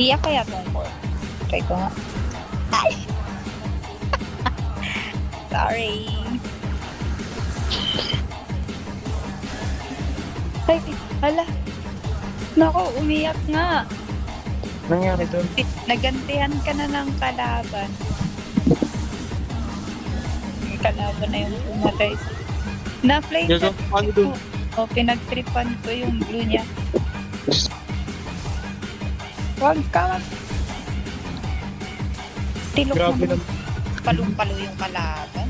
Iyak kaya tungkol. Try ko nga. Ay! Sorry. Ay, hala. Naku, umiyak nga. Nangyari doon? Nagantihan ka na ng kalaban. Yung kalaban na yung pumatay. Na-flame Yes, ano doon? O, pinagtripan ko yung blue niya. Wag ka, wag. Tilok Grabe naman. naman. Palong-palo yung kalaban.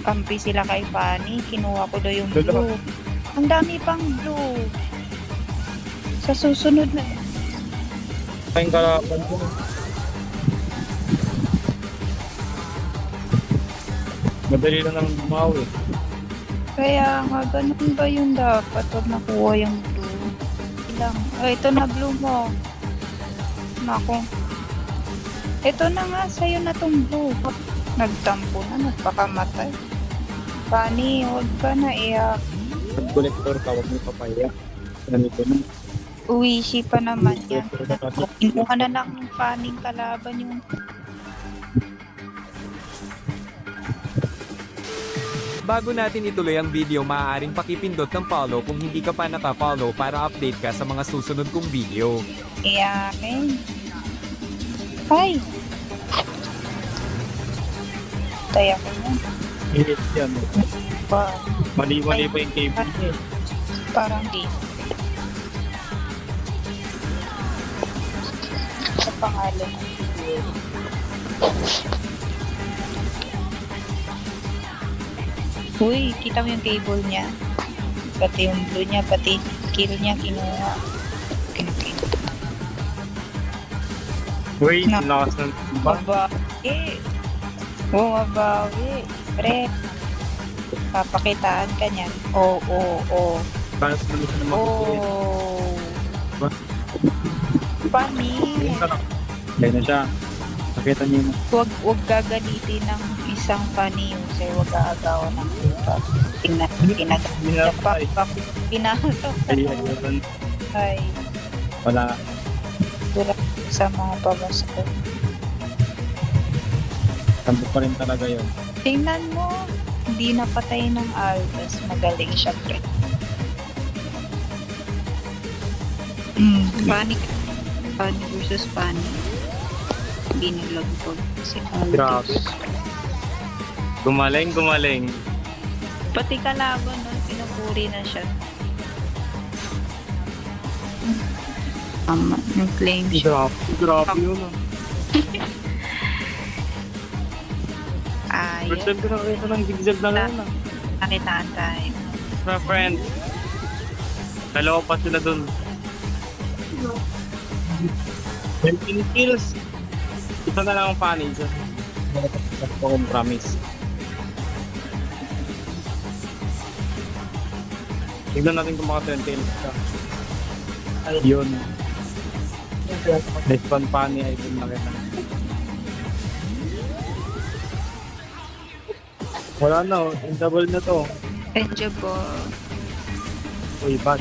Kampi sila kay Fanny. Kinuha ko daw yung Dalawa. blue. Ang dami pang blue. Sa susunod na. Kayong kalaban ko. Madali lang nang bumawi. Kaya nga, ganun ba yung dapat? Huwag nakuha yung blue. Ilang. Oh, ito na blue mo. Naku. Ito na nga, sa'yo na tong blue. Nagtampo na, nagpakamatay. Fanny, huwag ka na iyak. Nag-collector ka, huwag mo papaya. Ganito na. Uwishi pa naman yan. Kinuha na lang ng Fanny kalaban yung... Bago natin ituloy ang video, maaaring pakipindot ng follow kung hindi ka pa naka-follow para update ka sa mga susunod kong video. Iyakin. Ay! Taya ko yan. Hihit yan. Pa, Mali-mali pa yung cable niya. parang di. Sa pangalan. Uy, kita mo yung cable niya. Pati yung blue niya, pati kill niya kinuha. Kinuha. Wait, Na- lakas ng ba? Mabawi. Oo, mabawi. Pre. Papakitaan ka niyan. Oo. Panas mo siya naman. Oh. Ba? Funny. Kaya na siya. Nakita niyo na. Huwag gagalitin ng isang funny user. Huwag aagawan ng iba. Pinasok. Minapay. Pinasok. Ay, ayun. Ay. Wala. Dura sa mga babas ko. Tambo pa rin talaga yun. Tingnan mo. Hindi napatay ng Alves. Magaling siya, pre. Panic. Panic versus panic. Hindi naglagpag si Grabe. Alves. Gumaling. Pati kalaban nun, pinupuri na siya. Yung claim siya. Grabe yun ah. First Ayun. time ko nakita ng zigzag na lang ah. Nakitaan tayo. My friend. Dalawa pa sila dun. 19 kills. Isa na lang ang funny. Isa. Akong promise. Tignan natin kung maka 20 kills ka. Yun. Next one funny ay dun nakita. Wala na oh. Double na to. Enjoyable. Uy, bad.